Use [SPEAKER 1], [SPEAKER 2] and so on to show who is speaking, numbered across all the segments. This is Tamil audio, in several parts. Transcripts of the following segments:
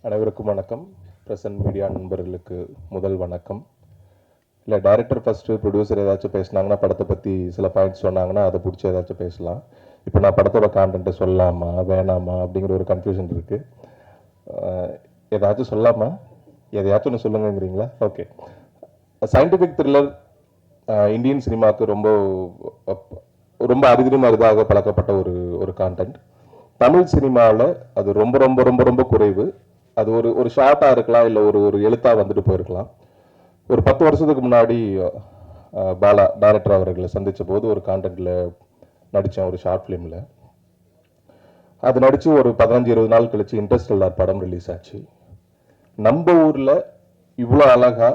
[SPEAKER 1] அனைவருக்கும் வணக்கம். பிரசன்ட் மீடியா நண்பர்களுக்கு முதல் வணக்கம். இல்லை, டைரக்டர் ஃபஸ்ட்டு, ப்ரொடியூசர் ஏதாச்சும் பேசினாங்கன்னா, படத்தை பற்றி சில பாயிண்ட்ஸ் சொன்னாங்கன்னா அதை பிடிச்சி ஏதாச்சும் பேசலாம். இப்போ நான் படத்தோட கான்டென்ட்டை சொல்லலாமா வேணாமா அப்படிங்கிற ஒரு கன்ஃபியூஷன் இருக்குது. ஏதாச்சும் சொல்லலாமா? எதையாச்சும் ஒன்று சொல்லுங்கிறீங்களா? ஓகே. சயின்டிஃபிக் த்ரில்லர் இந்தியன் சினிமாவுக்கு ரொம்ப ரொம்ப அரிதிலும் அரிதாக பழக்கப்பட்ட ஒரு கான்டென்ட். தமிழ் சினிமாவில் அது ரொம்ப ரொம்ப ரொம்ப ரொம்ப குறைவு. அது ஒரு ஷார்ட்டாக இருக்கலாம், இல்லை ஒரு எழுத்தாக வந்துட்டு போயிருக்கலாம். ஒரு 10 வருஷத்துக்கு முன்னாடி பாலா டைரக்டர் அவர்களை சந்தித்த போது ஒரு கான்டென்ட்டில் நடித்தேன், ஒரு ஷார்ட் ஃபிலிமில். அது நடித்து ஒரு 15-20 நாள் கழிச்சு இன்டர்ஸ்டெல்லார் படம் ரிலீஸ் ஆச்சு. நம்ம ஊரில் இவ்வளோ அழகாக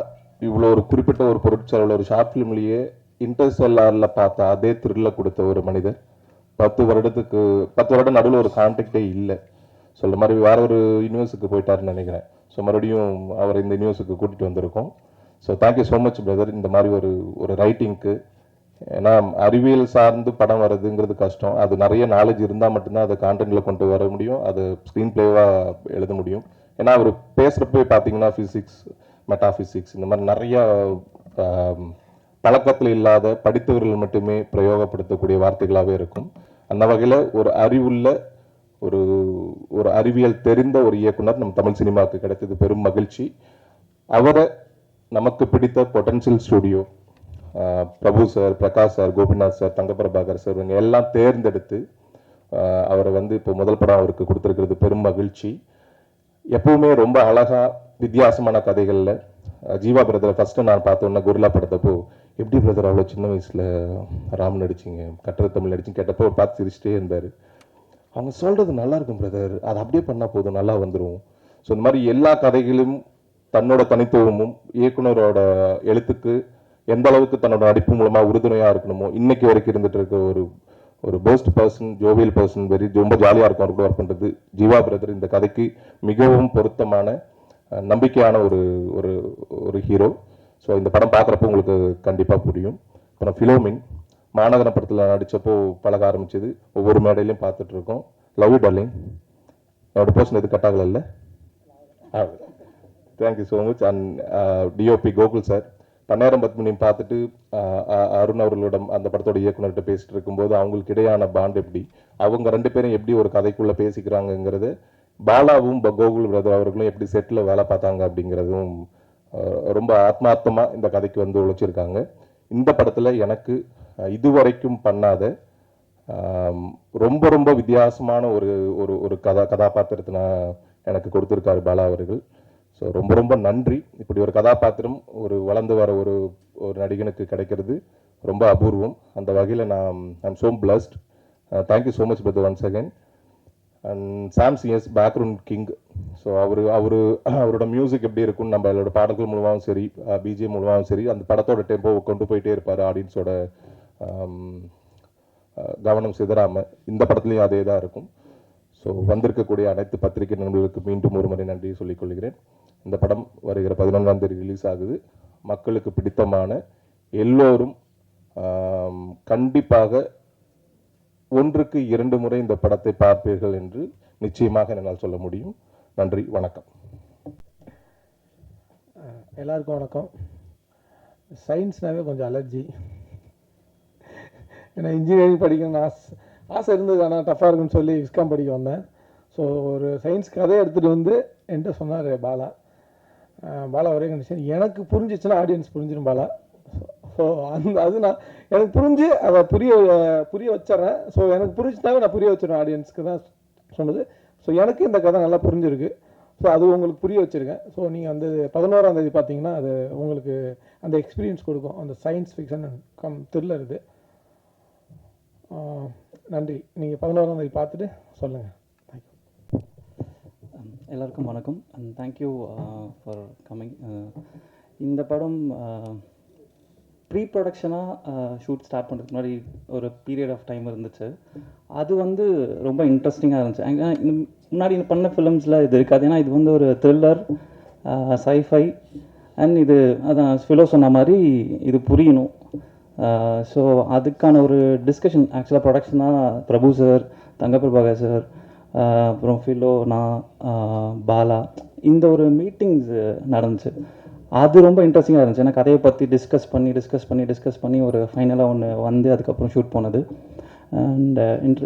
[SPEAKER 1] இவ்வளோ ஒரு குறிப்பிட்ட ஒரு பொருட்செலவில் ஒரு ஷார்ட் ஃபிலிம்லேயே இன்டர்ஸ்டெல்லாரில் பார்த்த அதே த்ரில்லை கொடுத்த ஒரு மனிதர் 10 வருடம் நடுவில் ஒரு கான்டாக்டே இல்லை. சொல்கிற மாதிரி வேற ஒரு யூனிவர்ஸுக்கு போயிட்டாருன்னு நினைக்கிறேன். ஸோ மறுபடியும் அவர் இந்த யூனிவர்ஸுக்கு கூட்டிகிட்டு வந்திருக்கோம். So thank you so much brother, இந்த மாதிரி ஒரு ரைட்டிங்க்கு. ஏன்னா அறிவியல் சார்ந்து படம் வர்றதுங்கிறது கஷ்டம். அது நிறைய நாலேஜ் இருந்தால் மட்டும்தான் அதை கான்டென்ட்டில் கொண்டு வர முடியும், அது ஸ்க்ரீன் பிளேவாக எழுத முடியும். ஏன்னா அவர் பேசுகிறப்ப பார்த்தீங்கன்னா ஃபிசிக்ஸ், மெட்டாஃபிசிக்ஸ், இந்த மாதிரி நிறையா பழக்கத்தில் இல்லாத படித்தவர்கள் மட்டுமே பிரயோகப்படுத்தக்கூடிய வார்த்தைகளாகவே இருக்கும். அந்த வகையில் ஒரு அறிவுள்ள ஒரு அறிவியல் தெரிந்த ஒரு இயக்குனர் நம் தமிழ் சினிமாவுக்கு கிடைத்தது பெரும் மகிழ்ச்சி. அவரை நமக்கு பிடித்த potential studio, Prabhu sir, Prakash sir, Gopinath sir, Thangaprabhakar sir, இவங்க எல்லாம் தேர்ந்தெடுத்து அவரை இப்போ முதல் படம் அவருக்கு கொடுத்துருக்கிறது பெரும் மகிழ்ச்சி. எப்பவுமே ரொம்ப அழகா வித்தியாசமான கதைகளில் ஜீவா பிரதரை ஃபஸ்ட்டு நான் பார்த்தோன்னா குருலா படத்தப்போ, எப்படி பிரதர் அவ்வளோ சின்ன வயசில் ராம் நடிச்சிங்க, கட்டுரை தமிழ் நடிச்சிங்க கேட்டப்போ பார்த்து சிரிச்சிட்டே இருந்தார். அவங்க சொல்கிறது நல்லா இருக்கும் பிரதர், அது அப்படியே பண்ணால் போதும், நல்லா வந்துடும். ஸோ இந்த மாதிரி எல்லா கதைகளும் தன்னோட தனித்துவமும் இயக்குனரோட எழுத்துக்கு எந்த அளவுக்கு தன்னோட நடிப்பு மூலமாக உறுதுணையாக இருக்கணுமோ இன்னைக்கு வரைக்கும் இருந்துட்டு இருக்க ஒரு பெஸ்ட் பர்சன், ஜோவியல் பர்சன், ரொம்ப ஜாலியாக இருக்கும் அவர் கூட ஒர்க் பண்ணுறது. ஜீவா பிரதர் இந்த கதைக்கு மிகவும் பொருத்தமான நம்பிக்கையான ஒரு ஹீரோ. ஸோ இந்த படம் பார்க்குறப்போ உங்களுக்கு கண்டிப்பாக புரியும். அப்புறம் ஃபிலோமின் மாநகர படத்தில் நடித்தப்போ பழக ஆரம்பிச்சது, ஒவ்வொரு மேடையிலையும் பார்த்துட்டு இருக்கோம். Love you darling. என்னோட போர்ஷன் எது கட் ஆகலை இல்லை? Thank you so much. And DOP Gokul sir, பன்னேரம் பத்மினியும் பார்த்துட்டு அருண் அவர்களோட அந்த படத்தோட இயக்குனர்கிட்ட பேசிட்டு இருக்கும்போது அவங்களுக்கு இடையான பாண்ட் எப்படி, அவங்க 2 பேரும் எப்படி ஒரு கதைக்குள்ளே பேசிக்கிறாங்கங்கிறது, பாலாவும் கோகுல் பிரதர் அவர்களும் எப்படி செட்டில் வேலை பார்த்தாங்க அப்படிங்கிறதும் ரொம்ப ஆத்மார்த்தமாக இந்த கதைக்கு உழைச்சிருக்காங்க. இந்த படத்தில் எனக்கு இதுவரைக்கும் பண்ணாத ரொம்ப ரொம்ப வித்தியாசமான ஒரு கதாபாத்திரத்தை எனக்கு கொடுத்துருக்காரு பாலா அவர்கள். ஸோ ரொம்ப ரொம்ப நன்றி. இப்படி ஒரு கதாபாத்திரம் வளர்ந்து வர ஒரு நடிகனுக்கு கிடைக்கிறது ரொம்ப அபூர்வம். அந்த வகையில் I'm so blessed. Thank you so much brother once again. And Sam CS background king. So அவரோட மியூசிக் எப்படி இருக்குன்னு நம்மளோட பாடல்கள் மூலமாகவும் சரி, பிஜிஎம் மூலமாகவும் சரி, அந்த படத்தோட டெம்போவை கொண்டு போயிட்டே இருப்பார். ஆடியன்ஸோட கவனம் சிதறாமல் இந்த படத்துலையும் அதே தான் இருக்கும். ஸோ வந்திருக்கக்கூடிய அனைத்து பத்திரிகை நண்பர்களுக்கு மீண்டும் ஒரு முறை நன்றி சொல்லிக் கொள்கிறேன். இந்த படம் வருகிற 11ஆம் தேதி ரிலீஸ் ஆகுது. மக்களுக்கு பிடித்தமான எல்லோரும் கண்டிப்பாக 1க்கு 2 முறை இந்த படத்தை பார்ப்பீர்கள் என்று நிச்சயமாக என்னால் சொல்ல முடியும். நன்றி, வணக்கம்.
[SPEAKER 2] எல்லாருக்கும் வணக்கம். சயின்ஸ்னாவே கொஞ்சம் அலர்ஜி. ஏன்னா இன்ஜினியரிங் படிக்கணும்னு ஆசை இருந்தது, ஆனால் டஃப்பாக இருக்குன்னு சொல்லி விஸ்காம் படிக்க வந்தேன். ஸோ ஒரு சயின்ஸ் கதையை எடுத்துகிட்டு என்கிட்ட சொன்னார் பாலா ஒரே கண்டிஷன், எனக்கு புரிஞ்சிச்சுன்னா ஆடியன்ஸ் புரிஞ்சிடும் பாலா. ஸோ அது நான் எனக்கு புரிஞ்சு அதை புரிய வச்சிட்றேன். ஸோ எனக்கு புரிஞ்சுனாவே நான் புரிய வச்சிடுவேன், ஆடியன்ஸ்க்கு தான் சொன்னது. ஸோ எனக்கு இந்த கதை நல்லா புரிஞ்சிருக்கு. ஸோ அது உங்களுக்கு புரிய வச்சுருக்கேன். ஸோ நீங்கள் 11ஆம் தேதி பார்த்தீங்கன்னா அது உங்களுக்கு அந்த எக்ஸ்பீரியன்ஸ் கொடுக்கும். அந்த சயின்ஸ் ஃபிக்ஷன் த்ரில்லர் இது. நன்றி. நீங்கள் 11ஆம் தேதி பார்த்துட்டு சொல்லுங்கள். தேங்க்யூ.
[SPEAKER 3] எல்லாருக்கும் வணக்கம் அண்ட் தேங்க்யூ ஃபார் கம்மிங். இந்த படம் ப்ரீ ப்ரொடக்ஷனாக ஷூட் ஸ்டார்ட் பண்ணுறதுக்கு முன்னாடி ஒரு பீரியட் ஆஃப் டைம் இருந்துச்சு. அது ரொம்ப இன்ட்ரெஸ்டிங்காக இருந்துச்சு. ஏன்னா முன்னாடி பண்ண ஃபிலிம்ஸில் இது இருக்காது. ஏன்னா இது ஒரு த்ரில்லர், சைஃபை அண்ட் இது அதான் ஃபிலோ சொன்ன மாதிரி இது புரியணும். ஸோ அதுக்கான ஒரு டிஸ்கஷன் ஆக்சுவலாக ப்ரொடக்ஷனாக பிரபு சார், தங்கப்பிரபாகர் சார், அப்புறம் ஃபிலோ, நான், பாலா இந்த ஒரு மீட்டிங்ஸ் நடந்துச்சு. அது ரொம்ப இன்ட்ரெஸ்டிங்காக இருந்துச்சு. ஏன்னா கதையை பற்றி டிஸ்கஸ் பண்ணி ஒரு ஃபைனலாக ஒன்று வந்து அதுக்கப்புறம் ஷூட் போனது. அண்ட்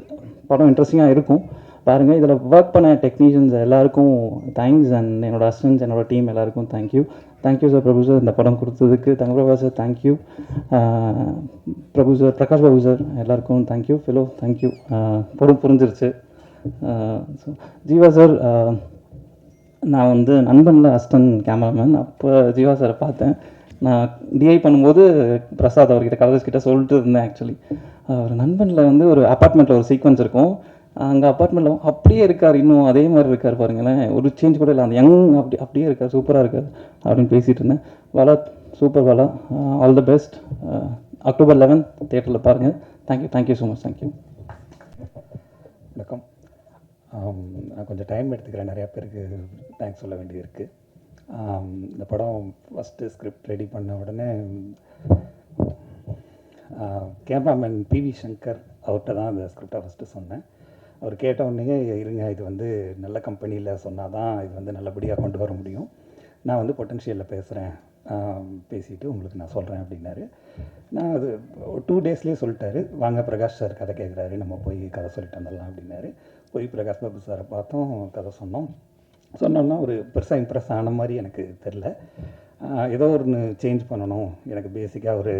[SPEAKER 3] படம் இன்ட்ரெஸ்டிங்காக இருக்கும் பாருங்கள். இதில் ஒர்க் பண்ண டெக்னீஷியன்ஸ் எல்லாருக்கும் தேங்க்ஸ். அண்ட் என்னோட அசிஸ்டன்ஸ், என்னோட டீம் எல்லாருக்கும் தேங்க்யூ சார். பிரபு சார் இந்த படம் கொடுத்ததுக்கு. தங்கபிரபா சார் தேங்க்யூ. பிரபு சார், பிரகாஷ் பாபு சார் எல்லாருக்கும் தேங்க்யூ. Fellow thank you. படம் புரிஞ்சிருச்சு. ஸோ ஜீவா சார், நான் வந்து நண்பனில் அசிஸ்டன்ட் கேமராமேன். அப்போ ஜீவா சாரை பார்த்தேன். நான் டிஐ பண்ணும்போது பிரசாத் அவர்கிட்ட கலர்ஸ்கிட்ட சொல்லிட்டு இருந்தேன். ஆக்சுவலி ஒரு நண்பனில் வந்து ஒரு அப்பார்ட்மெண்ட்டில் ஒரு சீக்வன்ஸ் இருக்கும். அங்கே அப்பார்ட்மெண்ட்டில் அப்படியே இருக்கார், இன்னும் அதே மாதிரி இருக்கார் பாருங்களேன், ஒரு சேஞ்ச் கூட இல்லை, அந்த யங் அப்படியே இருக்கார், சூப்பராக இருக்கார் அப்படின்னு பேசிகிட்டு இருந்தேன். Bala super Bala, all the best. October 11 தியேட்டரில் பாருங்கள். Thank you so much. தேங்க்யூ.
[SPEAKER 4] வணக்கம். நான் கொஞ்சம் டைம் எடுத்துக்கிறேன், நிறையா பேருக்கு தேங்க்ஸ் சொல்ல வேண்டியிருக்கு. இந்த படம் ஃபஸ்ட்டு ஸ்கிரிப்ட் ரெடி பண்ண உடனே கேமராமேன் பிவி சங்கர் அவர்கிட்ட தான் அந்த ஸ்கிரிப்டை ஃபஸ்ட்டு சொன்னேன். அவர் கேட்ட உடனே, இருங்க இது வந்து நல்ல கம்பெனியில் சொன்னால் தான் இது வந்து நல்லபடியாக கொண்டு வர முடியும், நான் வந்து பொட்டன்ஷியலில் பேசுகிறேன், பேசிவிட்டு உங்களுக்கு நான் சொல்கிறேன் அப்படின்னாரு. நான் அது 2 டேஸ்லேயே சொல்லிட்டாரு, வாங்க பிரகாஷ் சார் கதை கேட்குறாரு, நம்ம போய் கதை சொல்லிட்டு வந்துடலாம் அப்படின்னாரு. போய் பிரகாஷ் பாபு சாரை பார்த்தோம், கதை சொன்னோன்னா ஒரு பெருசாக இம்ப்ரெஸ் ஆன மாதிரி எனக்கு தெரில. ஏதோ ஒன்று சேஞ்ச் பண்ணணும், எனக்கு பேசிக்காக ஒரு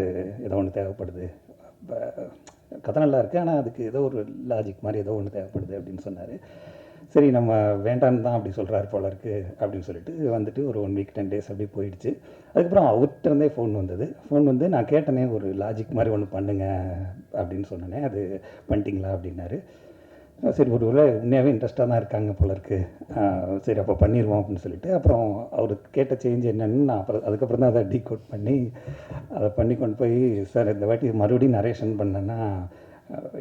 [SPEAKER 4] ஏதோ ஒன்று தேவைப்படுது, கதை நல்லா இருக்குது, ஆனால் அதுக்கு ஏதோ ஒரு லாஜிக் மாதிரி ஏதோ ஒன்று தேவைப்படுது அப்படின்னு சொன்னார். சரி நம்ம வேண்டான்னு தான் அப்படி சொல்கிறாரு போல இருக்குது அப்படின்னு சொல்லிட்டு வந்துட்டு ஒரு 1 வீக் 10 டேஸ் அப்படியே போயிடுச்சு. அதுக்கப்புறம் அவர்கிட்ட இருந்தே ஃபோன் வந்து நான் கேட்டனே ஒரு லாஜிக் மாதிரி ஒன்று பண்ணுங்க அப்படின்னு சொன்னேனே, அது பண்ணிட்டீங்களா அப்படின்னாரு. சரி ஒரு வேளை உண்மையாகவே இன்ட்ரெஸ்டாக தான் இருக்காங்க போல இருக்குது, சரி அப்போ பண்ணிடுவோம் அப்படின்னு சொல்லிட்டு அப்புறம் அவர் கேட்ட சேஞ்ச் என்னென்னு நான் அதுக்கப்புறம் தான் அதை டீகோட் பண்ணி அதை பண்ணி கொண்டு போய், சார் இந்த வாட்டி மறுபடியும் நரேஷன் பண்ணேன்னா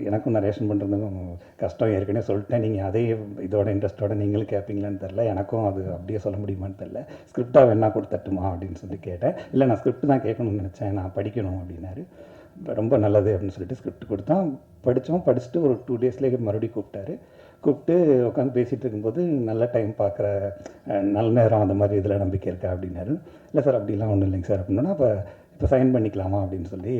[SPEAKER 4] எனக்கும் நரேஷன் பண்ணுறதுக்கும் கஷ்டம், ஏற்கனவே சொல்லிட்டேன், நீங்கள் அதே இதோட இன்ட்ரெஸ்ட்டோட நீங்களும் கேட்பீங்களான்னு தெரில, எனக்கும் அது அப்படியே சொல்ல முடியுமான்னு தெரில, ஸ்கிரிப்டாக வேணா கொடுத்தட்டுமா அப்படின்னு சொல்லி கேட்டேன். இல்லை நான் ஸ்கிரிப்ட் தான் கேட்கணும்னு நினச்சேன், நான் படிக்கணும் அப்படின்னாரு. ரொம்ப நல்லது அப்படின்னு சொல்லிட்டு ஸ்கிரிப்ட் கொடுத்தான், படிச்சுட்டு ஒரு 2 டேஸ்லேயே மறுபடியும் கூப்பிட்டு உட்காந்து பேசிகிட்டு இருக்கும்போது, நல்ல டைம் பார்க்குற நல்ல நேரம் அந்த மாதிரி இதில் நம்பிக்கை இருக்கா அப்படின்னாரு. இல்லை சார் அப்படிலாம் ஒன்றும் இல்லைங்க சார் அப்படின்னா, இப்போ சைன் பண்ணிக்கலாமா அப்படின்னு சொல்லி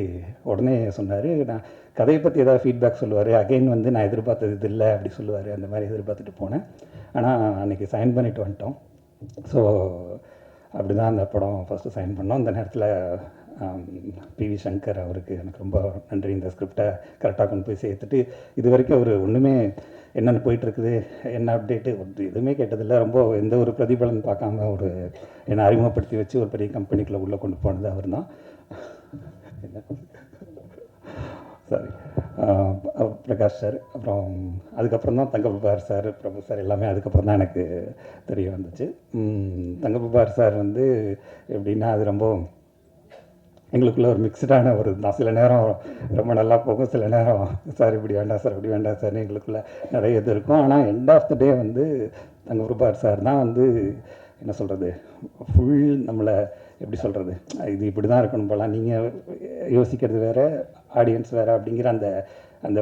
[SPEAKER 4] உடனே சொன்னார். நான் கதையை பற்றி ஏதாவது ஃபீட்பேக் சொல்லுவார், அகைன் வந்து நான் எதிர்பார்த்தது இது இல்லை அப்படி சொல்லுவார், அந்த மாதிரி எதிர்பார்த்துட்டு போனேன். ஆனால் அன்றைக்கி சைன் பண்ணிட்டு வந்துட்டோம். ஸோ அப்படி தான் அந்த படம் ஃபஸ்ட்டு சைன் பண்ணோம். அந்த நேரத்தில் பிவி சங்கர் அவருக்கு எனக்கு ரொம்ப நன்றி, இந்த ஸ்கிரிப்டை கரெக்டாக கொண்டு போய் சேர்த்துட்டு, இது வரைக்கும் அவர் ஒன்றுமே என்னென்னு போயிட்டுருக்குது, என்ன அப்டேட்டு எதுவுமே கேட்டதில்லை, ரொம்ப எந்த ஒரு பிரதிபலன் பார்க்காம ஒரு என்னை அறிமுகப்படுத்தி வச்சு ஒரு பெரிய கம்பெனிக்குள்ளே உள்ளே கொண்டு போனது அவர் தான். Sorry, Prakash sir. அப்புறம் அதுக்கப்புறம் தான் தங்கபிரபார் சார், பிரபு சார் எல்லாமே அதுக்கப்புறம் தான் எனக்கு தெரிய வந்துச்சு. தங்கபிரபார் சார் வந்து எப்படின்னா, அது ரொம்ப எங்களுக்குள்ள ஒரு மிக்சடான ஒரு தான். சில நேரம் ரொம்ப நல்லா போகும், சில நேரம் சார் இப்படி வேண்டாம் சார் அப்படி வேண்டாம் சார்னு எங்களுக்குள்ள நிறைய இது இருக்கும். ஆனால் எண்ட் ஆஃப் த டே வந்து தங்கபிரபார் சார் தான் வந்து என்ன சொல்கிறது, ஃபுல் நம்மளை எப்படி சொல்கிறது, இது இப்படி தான் இருக்கணும் போல, நீங்கள் யோசிக்கிறது வேறு, ஆடியன்ஸ் வேறு அப்படிங்கிற அந்த அந்த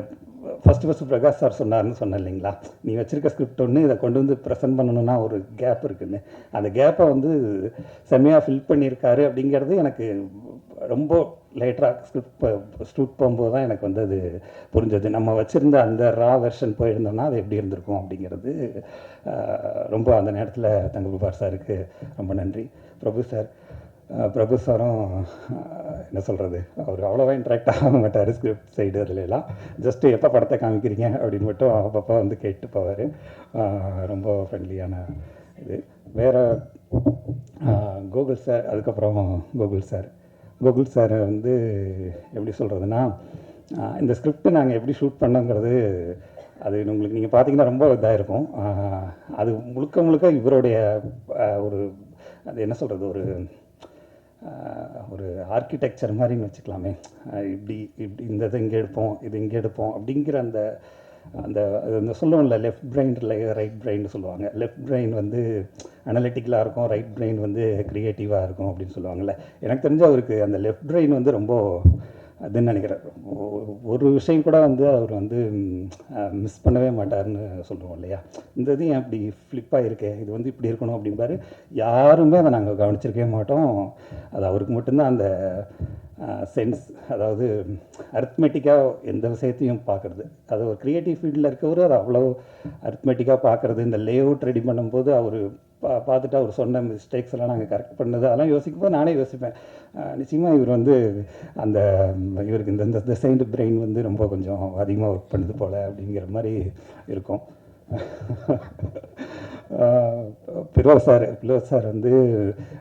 [SPEAKER 4] ஃபஸ்ட்டு பிரகாஷ் சார் சொன்னார்னு சொன்னேன் இல்லைங்களா, நீ வச்சுருக்க ஸ்கிரிப்ட் ஒன்று இதை கொண்டு வந்து ப்ரெசென்ட் பண்ணணுன்னா ஒரு கேப் இருக்குதுன்னு, அந்த கேப்பை வந்து செம்மையாக ஃபில் பண்ணியிருக்காரு அப்படிங்கிறது எனக்கு ரொம்ப லேட்டராக ஸ்கிரிப்ட் ஷூட் போகும்போது தான் எனக்கு வந்து அது புரிஞ்சது. நம்ம வச்சுருந்த அந்த ரா வெர்ஷன் போயிருந்தோம்னா அது எப்படி இருந்திருக்கும் அப்படிங்கிறது ரொம்ப அந்த நேரத்தில் தங்கபிரபார் சாருக்கு ரொம்ப நன்றி. பிரபு சாரும் என்ன சொல்கிறது, அவர் அவ்வளோவா இன்ட்ராக்ட் ஆக மாட்டார் ஸ்கிரிப்ட் சைடு, அதுலாம் ஜஸ்ட்டு எப்போ படத்தை காமிக்கிறீங்க அப்படின்னு மட்டும் அப்பப்போ வந்து கேட்டு போவார். ரொம்ப ஃப்ரெண்ட்லியான இது. வேறு கோகுல் சார், அதுக்கப்புறம் கோகுல் சார் வந்து எப்படி சொல்கிறதுனா, இந்த ஸ்கிரிப்ட் நாங்கள் எப்படி ஷூட் பண்ணோங்கிறது அது உங்களுக்கு நீங்கள் பார்த்தீங்கன்னா ரொம்ப இதாக இருக்கும். அது முழுக்க இவருடைய ஒரு அது என்ன சொல்கிறது, ஒரு ஆர்கிடெக்சர் மாதிரின்னு வச்சுக்கலாமே. இப்படி இந்த இதை இங்கே எடுப்போம், இது இங்கே எடுப்போம் அப்படிங்கிற அந்த அந்த அந்த சொல்லுவோம்ல, லெஃப்ட் பிரெயின் ரைட் பிரெயின் சொல்லுவாங்க. லெஃப்ட் பிரெயின் வந்து அனலிட்டிக்கலாக இருக்கும், ரைட் பிரெயின் வந்து க்ரியேட்டிவாக இருக்கும் அப்படின்னு சொல்லுவாங்கள்ல. எனக்கு தெரிஞ்ச அவருக்கு அந்த லெஃப்ட் பிரெயின் வந்து ரொம்ப அதுன்னு நினைக்கிறேன். ஒரு விஷயம் கூட வந்து அவர் வந்து மிஸ் பண்ணவே மாட்டார்னு சொல்லுவோம் இல்லையா, இந்த இது ஏன் இப்படி ஃப்ளிப்பாக இருக்கே, இது வந்து இப்படி இருக்கணும் அப்படிம்பாரு. யாருமே அதை நாங்கள் கவனிச்சிருக்கவே மாட்டோம். அது அவருக்கு மட்டும்தான் அந்த சென்ஸ், அதாவது அரித்மெட்டிக்காக எந்த விஷயத்தையும் பார்க்குறது. அது ஒரு க்ரியேட்டிவ் ஃபீல்டில் இருக்கவர் அது அவ்வளோ அரித்மெட்டிக்காக பார்க்குறது. இந்த லே அவுட் ரெடி பண்ணும்போது அவர் பார்த்துட்டு அவர் சொன்ன மிஸ்டேக்ஸ் எல்லாம் நாங்கள் கரெக்ட் பண்ணது அதெல்லாம் யோசிக்கும்போது நானே யோசிப்பேன், நிச்சயமாக இவர் வந்து அந்த இவருக்கு இந்த டிசைன்டு பிரெயின் வந்து ரொம்ப கொஞ்சம் அதிகமாக ஒர்க் பண்ணுது போல் அப்படிங்கிற மாதிரி இருக்கும். பிலோஸ் சார் வந்து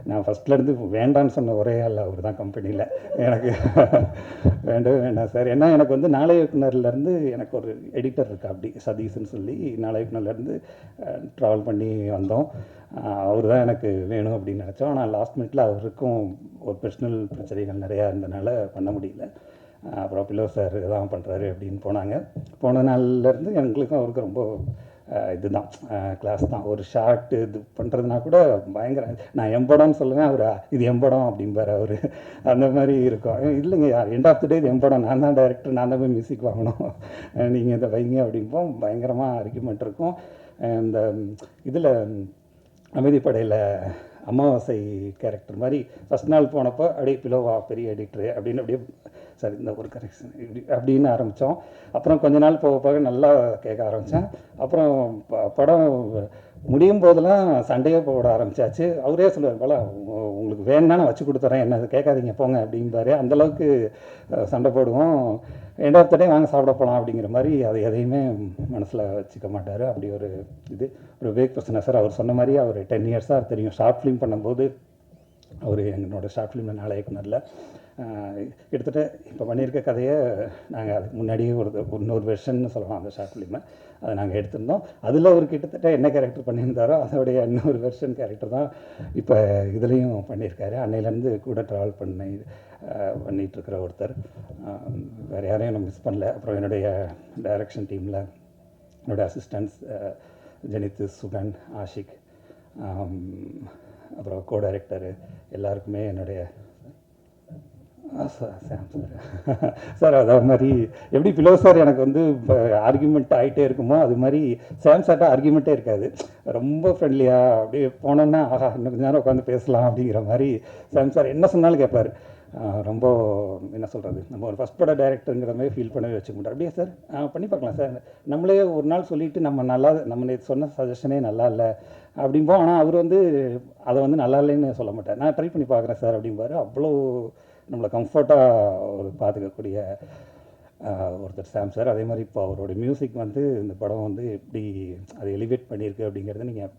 [SPEAKER 4] நான் ஃபஸ்ட்லேருந்து வேண்டான்னு சொன்ன ஒரே ஆள் அவர் தான் கம்பெனியில். எனக்கு வேண்டவே வேண்டாம் சார். ஏன்னா எனக்கு வந்து நாளை இயக்குனர்லேருந்து எனக்கு ஒரு எடிட்டர் இருக்கா, அப்படி சதீஷ்னு சொல்லி நாளை இயக்குனர்லேருந்து ட்ராவல் பண்ணி வந்தோம். அவர் தான் எனக்கு வேணும் அப்படின்னு நினச்சோம். ஆனால் லாஸ்ட் மினிட்ல அவருக்கும் ஒரு பர்சனல் பிரச்சனைகள் நிறையா இருந்தனால பண்ண முடியல. அப்புறம் பிலோஸ் சார் தான் பண்ணுறாரு அப்படின்னு போன நாள்லேருந்து எங்களுக்கும் அவருக்கு ரொம்ப இதுதான் கிளாஸ் தான். ஒரு ஷார்ட்டு இது பண்ணுறதுனா கூட பயங்கர, நான் எம்படம்னு சொல்லுவேன், அவர் இது எம்படம் அப்படிம்பார் அவர். அந்த மாதிரி இருக்கும். இல்லைங்க, எண்ட் ஆஃப் த டே இது எம்படம், நான் தான் டைரக்டர், நான் தான் போய் மியூசிக் வாங்கணும், நீங்கள் இதை வைங்க அப்படிம்போம். பயங்கரமாக ஆர்கியூமெண்ட் இருக்கும். இந்த இதில் அமைதிப்படையில் அமாவாசை கேரக்டர் மாதிரி ஃபஸ்ட் நாள் போனப்போ அப்படியே பிலோவா பெரிய எடிட்ரு அப்படின்னு அப்படியே சரி இந்த ஒரு கரெக்ஷன் இப்படி அப்படின்னு ஆரம்பித்தோம். அப்புறம் கொஞ்ச நாள் போக போக நல்லா கேட்க ஆரம்பித்தேன். அப்புறம் படம் முடியும் போதெல்லாம் சண்டையே போட ஆரம்பித்தாச்சு. அவரே சொல்லுவார், போல உங்களுக்கு வேணும்னா நான் வச்சு கொடுத்துட்றேன், என்ன கேட்காதீங்க போங்க அப்படிம்பாரு. அந்தளவுக்கு சண்டை போடுவோம். எண்ட் ஆஃப் த டே வாங்க சாப்பிட போகலாம் அப்படிங்கிற மாதிரி அதை எதையுமே மனசில் வச்சுக்க மாட்டார். அப்படி ஒரு இது. ஒரு விவேக் பிரசன்னா சார் அவர் சொன்ன மாதிரி அவர் 10 இயர்ஸாக தெரியும். ஷார்ட் ஃபிலிம் பண்ணும்போது அவர் என்னோடய ஷார்ட் ஃபிலிமில் நாளை இயக்குனரில் கிட்டத்தட்ட இப்போ பண்ணியிருக்க கதையை நாங்கள் அதுக்கு முன்னாடியே இன்னொரு வெர்ஷன்னு சொல்லலாம் அந்த ஷார்ட் ஃபிலிமை. அதை நாங்கள் எடுத்திருந்தோம். அதில் ஒரு கிட்டத்தட்ட என்ன கேரக்டர் பண்ணியிருந்தாரோ அதோடைய இன்னொரு வெர்ஷன் கேரக்டர் தான் இப்போ இதுலேயும் பண்ணியிருக்காரு. அன்னையிலேருந்து கூட ட்ராவல் பண்ணிகிட்ருக்கிற ஒருத்தர். வேறு யாரையும் நான் மிஸ் பண்ணல. அப்புறம் என்னுடைய டைரக்ஷன் டீமில் என்னுடைய அசிஸ்டன்ட்ஸ் ஜெனித், சுகன், ஆஷிக், அப்புறம் கோ டைரக்டரு எல்லாருக்குமே என்னுடைய சாம் சார் அது மாதிரி எப்படி பிலோஸ் சார் எனக்கு வந்து ஆர்கியூமெண்ட் ஆகிட்டே இருக்குமோ அது மாதிரி சாம் சார்ட்ட ஆர்கியூமெண்ட்டே இருக்காது. ரொம்ப ஃப்ரெண்ட்லியாக அப்படியே போனோன்னா ஆஹா இன்னும் கொஞ்சம் நேரம் உட்காந்து பேசலாம் அப்படிங்கிற மாதிரி சாம் சார் என்ன சொன்னாலும் கேட்பார். ரொம்ப என்ன சொல்கிறது, நம்ம ஒரு ஃபஸ்ட் பட டைரக்டருங்கிற மாதிரி ஃபீல் பண்ணவே வச்சுக்க மாட்டோம். அப்படியே சார் பண்ணி பார்க்கலாம் சார், நம்மளே ஒரு நாள் சொல்லிவிட்டு நம்ம சொன்ன சஜஷனே நல்லா இல்லை அப்படிம்போம். ஆனால் அவர் வந்து அதை வந்து நல்லா இல்லைன்னு சொல்ல மாட்டார். நான் ட்ரை பண்ணி பார்க்குறேன் சார் அப்படிம்பாரு. அவ்வளோ நம்மளை கம்ஃபர்ட்டாக ஒரு பார்த்துக்கக்கூடிய ஒருத்தர் சாம் சார். அதே மாதிரி இப்போ அவரோட மியூசிக் வந்து இந்த படம் வந்து எப்படி அதை எலிவேட் பண்ணியிருக்கு அப்படிங்கிறது நீங்கள்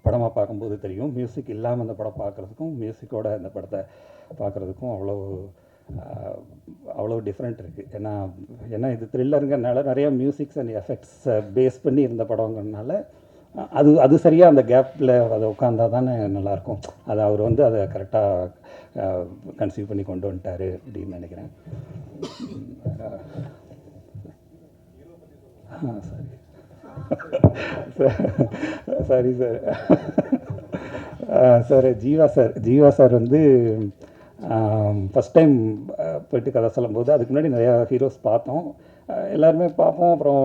[SPEAKER 4] படமாக பார்க்கும்போது தெரியும். மியூசிக் இல்லாமல் இந்த படம் பார்க்குறதுக்கும் மியூசிக்கோட இந்த படத்தை பார்க்குறதுக்கும் அவ்வளோ டிஃப்ரெண்ட் இருக்குது. ஏன்னா இது த்ரில்லருங்கிறனால நிறையா மியூசிக்ஸ் அண்ட் எஃபெக்ட்ஸை பேஸ் பண்ணி இருந்த படங்கிறதுனால அது சரியாக அந்த கேப்பில் அதை உட்காந்தா தானே நல்லாயிருக்கும். அதை அவர் வந்து அதை கரெக்டாக கன்சீவ் பண்ணி கொண்டு வந்துட்டார் அப்படின்னு நினைக்கிறேன். சரி சார். சார் ஜீவா சார் வந்து ஃபஸ்ட் டைம் போய்ட்டு கதை சொல்லும்போது அதுக்கு முன்னாடி நிறையா ஹீரோஸ் பார்த்தோம், எல்லாருமே பார்ப்போம். அப்புறம்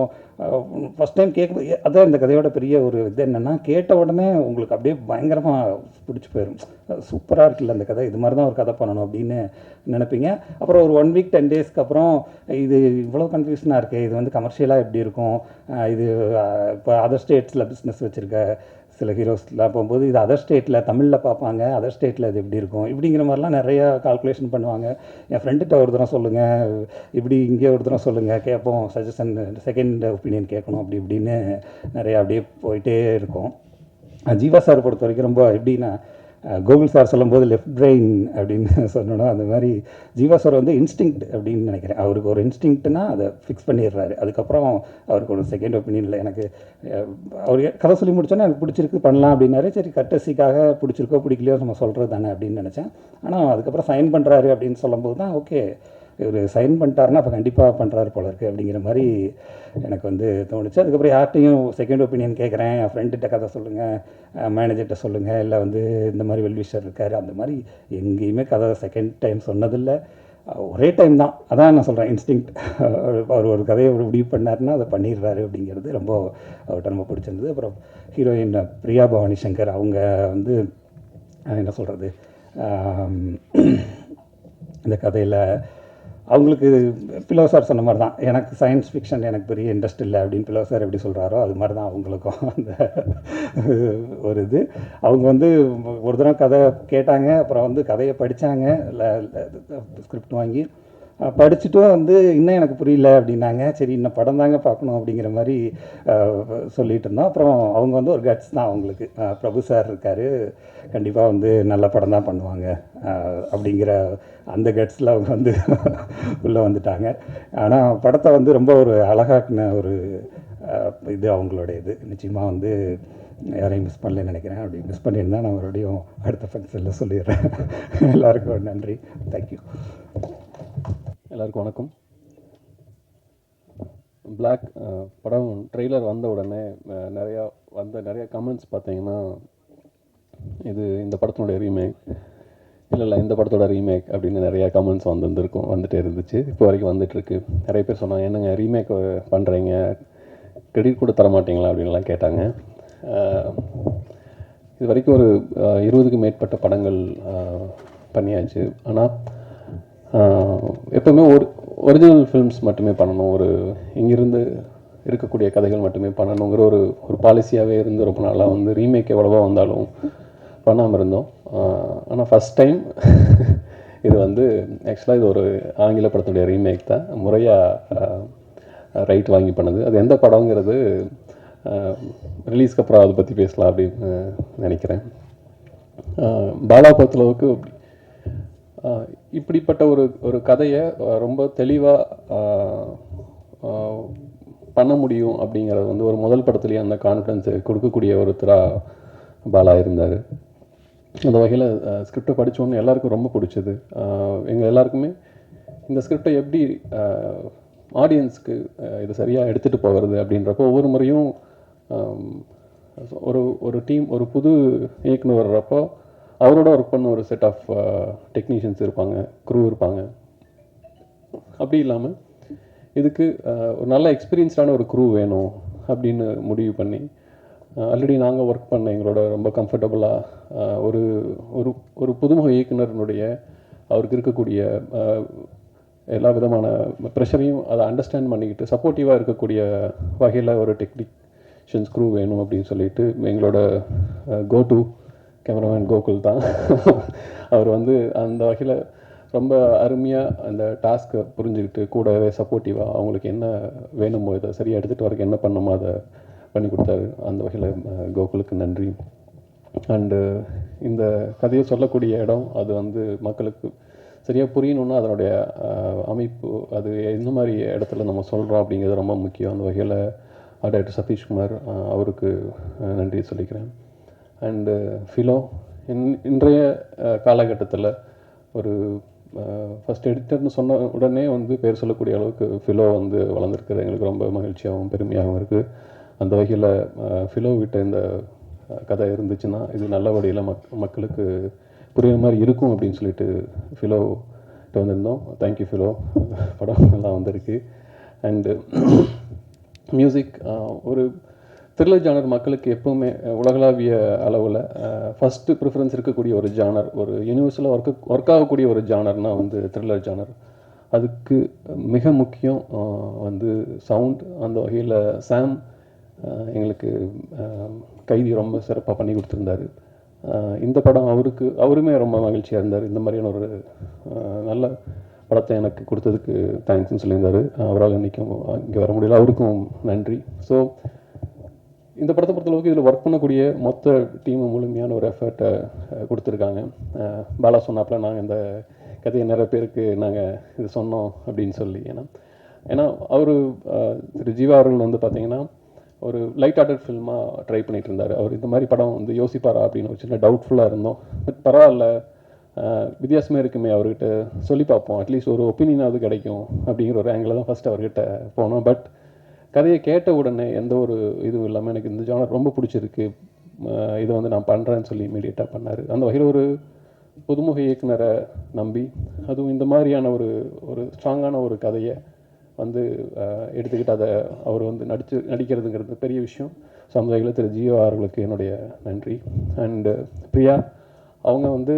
[SPEAKER 4] ஃபஸ்ட் டைம் கேட்கும்போது அதான் இந்த கதையோட பெரிய ஒரு இது என்னென்னா, கேட்ட உடனே உங்களுக்கு அப்படியே பயங்கரமாக பிடிச்சி போயிடும். சூப்பராக இருக்குல்ல அந்த கதை, இது மாதிரி தான் ஒரு கதை பண்ணணும் அப்படின்னு நினைப்பீங்க. அப்புறம் ஒரு 1 வீக் 10 டேஸ்க்கு அப்புறம் இது இவ்வளோ கன்ஃபியூஷனாக இருக்குது, இது வந்து கமர்ஷியலாக எப்படி இருக்கும், இது இப்போ அதர் ஸ்டேட்ஸில் பிஸ்னஸ் வச்சுருக்க சில ஹீரோஸ்லாம் போகும்போது இது அதர் ஸ்டேட்டில் தமிழில் பார்ப்பாங்க, அதர் ஸ்டேட்டில் இது எப்படி இருக்கும் இப்படிங்கிற மாதிரிலாம் நிறையா கால்குலேஷன் பண்ணுவாங்க. என் ஃப்ரெண்டுகிட்ட ஒரு தரம் சொல்லுங்கள், இப்படி இங்கே ஒரு தரம் சொல்லுங்கள், கேட்போம், சஜஷன் செகண்ட் ஒப்பீனியன் கேட்கணும் அப்படி இப்படின்னு நிறையா அப்படியே போயிட்டே இருக்கும். ஜீவா சார் பொறுத்த வரைக்கும் ரொம்ப எப்படின்னா, கோகுல் சார் சொல்லும்போது லெஃப்ட் பிரெயின் அப்படின்னு சொன்னோன்னா அந்த மாதிரி ஜீவா சார் வந்து இன்ஸ்டிங்க்ட் அப்படின்னு நினைக்கிறேன். அவருக்கு ஒரு இன்ஸ்டிங்க்ட்னா அதை ஃபிக்ஸ் பண்ணிடுறாரு. அதுக்கப்புறம் அவருக்கு ஒரு செகண்ட் ஒப்பீனியனில் எனக்கு அவர் கதை சொல்லி முடிச்சோன்னே எனக்கு பிடிச்சிருக்கு பண்ணலாம் அப்படின்னாரு. சரி கட்டசிக்காக பிடிச்சிருக்கோ பிடிக்கலையோ நம்ம சொல்கிறது தானே அப்படின்னு நினச்சேன். ஆனால் அதுக்கப்புறம் சைன் பண்ணுறாரு அப்படின்னு சொல்லும்போது தான் ஓகே இவர் சைன் பண்ணிட்டாருன்னா அப்போ கண்டிப்பாக பண்ணுறாரு போல இருக்குது அப்படிங்கிற மாதிரி எனக்கு வந்து தோணுச்சு. அதுக்கப்புறம் யார்ட்டையும் செகண்ட் ஒப்பீனியன் கேட்குறேன், என் ஃப்ரெண்டுகிட்ட கதை சொல்லுங்கள், மேனேஜர்கிட்ட சொல்லுங்கள், இல்லை வந்து இந்த மாதிரி வெல்விஷர் இருக்கார், அந்த மாதிரி எங்கேயுமே கதை செகண்ட் டைம் சொன்னதில்லை. ஒரே டைம் தான். அதான் நான் சொல்கிறேன், இன்ஸ்டிங்க்ட். அவர் ஒரு கதையை ஒரு முடிவு பண்ணாருன்னா அதை பண்ணிடுறாரு அப்படிங்கிறது ரொம்ப அவர்கிட்ட ரொம்ப பிடிச்சிருந்தது. அப்புறம் ஹீரோயின் பிரியா பவானி சங்கர், அவங்க வந்து என்ன சொல்கிறது, இந்த கதையில் அவங்களுக்கு பிலோ சார் சொன்ன மாதிரி தான், எனக்கு சயின்ஸ் ஃபிக்ஷன் எனக்கு பெரிய இன்ட்ரெஸ்ட் இல்லை அப்படின்னு பிலோ சார் எப்படி சொல்கிறாரோ அது மாதிரி தான் அவங்களுக்கும் அந்த ஒரு இது. அவங்க வந்து ஒரு தடவை கதை கேட்டாங்க, அப்புறம் வந்து கதையை படித்தாங்க, ஸ்கிரிப்ட் வாங்கி படிச்சுட்டும் வந்து இன்னும் எனக்கு புரியல அப்படின்னாங்க. சரி, இன்னும் படம் தாங்க பார்க்கணும் அப்படிங்கிற மாதிரி சொல்லிகிட்டு இருந்தோம். அப்புறம் அவங்க வந்து ஒரு கட்ஸ் தான் அவங்களுக்கு, பிரபு சார் இருக்கார், கண்டிப்பாக வந்து நல்ல படம் தான் பண்ணுவாங்க அப்படிங்கிற அந்த கட்ஸில் அவங்க வந்து உள்ளே வந்துட்டாங்க. ஆனால் படத்தை வந்து ரொம்ப ஒரு அழகாக்குன ஒரு இது அவங்களோட இது. நிச்சயமாக வந்து யாரையும் மிஸ் பண்ணலன்னு நினைக்கிறேன். அப்படி மிஸ் பண்ணியிருந்தால் நான் மறுபடியும் அடுத்த ஃபங்க்ஷனில் சொல்லிடுறேன். எல்லாருக்கும் நன்றி, தேங்க்யூ.
[SPEAKER 5] எல்லாருக்கும் வணக்கம். பிளாக் படம் ட்ரெய்லர் வந்த உடனே நிறைய கமெண்ட்ஸ் பார்த்தீங்கன்னா, இது இந்த படத்தினுடைய ரீமேக், இல்லை இந்த படத்தோட ரீமேக் அப்படின்னு நிறையா கமெண்ட்ஸ் வந்துட்டே இருந்துச்சு. இப்போ வரைக்கும் வந்துட்டுருக்கு. நிறைய பேர் சொன்னாங்க, என்னங்க ரீமேக் பண்ணுறீங்க, கிரெடிட் கூட தர மாட்டீங்களா அப்படின்லாம் கேட்டாங்க. இது வரைக்கும் ஒரு 20க்கும் மேற்பட்ட படங்கள் பண்ணியாச்சு. ஆனால் எப்போவுமே ஒரிஜினல் ஃபில்ம்ஸ் மட்டுமே பண்ணணும், இங்கிருந்து இருக்கக்கூடிய கதைகள் மட்டுமே பண்ணணுங்கிற ஒரு பாலிசியாகவே இருந்து ரொம்ப நாளாக வந்து ரீமேக் எவ்வளவோ வந்தாலும் பண்ணாமல் இருந்தோம். ஆனால் ஃபஸ்ட் டைம் இது வந்து ஆக்சுவலாக இது ஒரு ஆங்கில படத்துடைய ரீமேக் தான், முறையாக ரைட் வாங்கி பண்ணது. அது எந்த படங்கிறது ரிலீஸ்க்கு அப்புறம் அதை பற்றி பேசலாம் அப்படின்னு நினைக்கிறேன். பாலா பொறுத்தளவுக்கு இப்படிப்பட்ட ஒரு கதையை ரொம்ப தெளிவாக பண்ண முடியும் அப்படிங்கிறது வந்து ஒரு முதல் படத்துலேயே அந்த கான்ஃபிடன்ஸை கொடுக்கக்கூடிய ஒருத்தராக பாலா இருந்தார். அந்த வகையில் ஸ்கிரிப்டை படித்தோன்னு எல்லாருக்கும் ரொம்ப பிடிச்சது. எங்கள் எல்லாருக்குமே இந்த ஸ்கிரிப்டை எப்படி ஆடியன்ஸ்க்கு இது சரியாக எடுத்துகிட்டு போகிறது அப்படின்றப்போ ஒவ்வொரு முறையும் ஒரு டீம், ஒரு புது இயக்குனர் வர்றப்போ அவரோட ஒர்க் பண்ண ஒரு செட் ஆஃப் டெக்னீஷியன்ஸ் இருப்பாங்க, க்ரூ இருப்பாங்க. அப்படி இல்லாமல் இதுக்கு ஒரு நல்ல எக்ஸ்பீரியன்ஸ்டான ஒரு க்ரூ வேணும் அப்படின்னு முடிவு பண்ணி ஆல்ரெடி நாங்கள் ஒர்க் பண்ண எங்களோட ரொம்ப கம்ஃபர்டபுளாக ஒரு புதுமுக இயக்குனருடைய அவருக்கு இருக்கக்கூடிய எல்லா விதமான ப்ரெஷரையும் அதை அண்டர்ஸ்டாண்ட் பண்ணிக்கிட்டு சப்போர்ட்டிவாக இருக்கக்கூடிய வகையில் ஒரு டெக்னீஷியன்ஸ் க்ரூ வேணும் அப்படின்னு சொல்லிட்டு எங்களோட கோ டு கேமராமேன் கோகுல் தான். அவர் வந்து அந்த வகையில் ரொம்ப அருமையாக அந்த டாஸ்க்கை புரிஞ்சுக்கிட்டு கூடவே சப்போர்ட்டிவாக அவங்களுக்கு என்ன வேணுமோ இதை சரியாக எடுத்துகிட்டு வரக்கு என்ன பண்ணுமோ அதை பண்ணி கொடுத்தாரு. அந்த வகையில் கோகுலுக்கு நன்றி. அண்டு இந்த கதையை சொல்லக்கூடிய இடம் அது வந்து மக்களுக்கு சரியாக புரியணுன்னா அதனுடைய அமைப்பு, அது எந்த மாதிரி இடத்துல நம்ம சொல்கிறோம் அப்படிங்கிறது ரொம்ப முக்கியம். அந்த வகையில் டைரக்டர் சதீஷ்குமார் அவருக்கு நன்றி சொல்லிக்கிறேன். அண்டு ஃபிலோ இன்றைய காலகட்டத்தில் ஒரு ஃபஸ்ட் எடிட்டர்னு சொன்ன உடனே வந்து பேர் சொல்லக்கூடிய அளவுக்கு ஃபிலோ வந்து வளர்ந்துருக்குது. எங்களுக்கு ரொம்ப மகிழ்ச்சியாகவும் பெருமையாகவும் இருக்குது. அந்த வகையில் ஃபிலோ விட்ட இந்த கதை இருந்துச்சுன்னா இது நல்லபடியில் மக்களுக்கு புரியுற மாதிரி இருக்கும் அப்படின்னு சொல்லிட்டு ஃபிலோட்ட வந்திருந்தோம். தேங்க்யூ ஃபிலோ, படம் நல்லா வந்திருக்கு. அண்டு மியூசிக் ஒரு த்ரில்லர் ஜானர் மக்களுக்கு எப்போவுமே உலகளாவிய அளவில் ஃபஸ்ட்டு ப்ரிஃபரன்ஸ் இருக்கக்கூடிய ஒரு ஜானர், ஒரு யூனிவர்சலாக ஒர்க் ஆகக்கூடிய ஒரு ஜானர்னால் வந்து த்ரில்லர் ஜானர். அதுக்கு மிக முக்கியம் வந்து சவுண்ட். அந்த வகையில் சாம் எங்களுக்கு கைதி ரொம்ப சிறப்பாக பண்ணி கொடுத்துருந்தாரு. இந்த படம் அவருமே ரொம்ப மகிழ்ச்சியாக இருந்தார். இந்த மாதிரியான ஒரு நல்ல படத்தை எனக்கு கொடுத்ததுக்கு தேங்க்ஸ்ன்னு சொல்லியிருந்தார். அவரால் இன்றைக்கும் இங்கே வர முடியல, அவருக்கும் நன்றி. ஸோ இந்த படத்தை பொறுத்தளவுக்கு இதில் ஒர்க் பண்ணக்கூடிய மொத்த டீமும் முழுமையான ஒரு எஃபர்ட்டை கொடுத்துருக்காங்க. பாலா சொன்னாப்பில் நாங்கள் இந்த கதையை நிறைய பேருக்கு நாங்கள் இது சொன்னோம் அப்படின்னு சொல்லி. ஏன்னா அவர் திரு ஜீவா அவர்கள் வந்து பார்த்திங்கன்னா ஒரு லைட் ஹார்ட்டட் ஃபில்மாக ட்ரை பண்ணிகிட்டு இருந்தார். அவர் இந்த மாதிரி படம் வந்து யோசிப்பாரா அப்படின்னு ஒரு சின்ன டவுட்ஃபுல்லாக இருந்தோம். பட் பரவாயில்ல, வித்தியாசமே இருக்குமே, அவர்கிட்ட சொல்லி பார்ப்போம், அட்லீஸ்ட் ஒரு ஒப்பீனியனாவது கிடைக்கும் அப்படிங்கிற ஒரு ஆங்கிளில் தான் ஃபஸ்ட்டு அவர்கிட்ட போனோம். பட் கதையை கேட்ட உடனே எந்த ஒரு இதுவும் இல்லாமல் எனக்கு இந்த ஜானர் ரொம்ப பிடிச்சிருக்கு, இதை வந்து நான் பண்ணுறேன்னு சொல்லி இமீடியட்டாக பண்ணார். அந்த வகையில் புதுமுக இயக்குனரை நம்பி, அதுவும் இந்த மாதிரியான ஒரு ஸ்ட்ராங்கான ஒரு கதையை வந்து எடுத்துக்கிட்டு அதை அவர் வந்து நடிக்கிறதுங்கிறது பெரிய விஷயம். ஸோ அந்த வகையில் திரு ஜியோ அவர்களுக்கு என்னுடைய நன்றி. அண்டு பிரியா அவங்க வந்து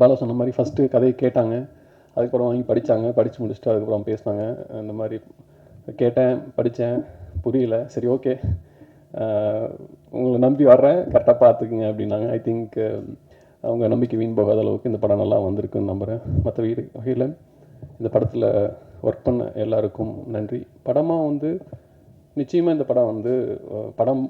[SPEAKER 5] பாலா சொன்ன மாதிரி ஃபஸ்ட்டு கதையை கேட்டாங்க, அதுக்கப்புறம் வாங்கி படித்தாங்க, படித்து முடிச்சுட்டு அதுக்கப்புறம் பேசினாங்க. இந்த மாதிரி கேட்டேன், படித்தேன், புரியல, சரி ஓகே உங்களை நம்பி வர்றேன், கரெக்டாக பார்த்துக்குங்க அப்படின்னாங்க. ஐ திங்க் அவங்க நம்பிக்கை வீண் போகாத அளவுக்கு இந்த படம் நல்லா வந்திருக்குன்னு நம்புகிறேன். மற்ற வகையில் இந்த படத்தில் ஒர்க் பண்ண எல்லாருக்கும் நன்றி. படமாக வந்து நிச்சயமாக இந்த படம் வந்து படம்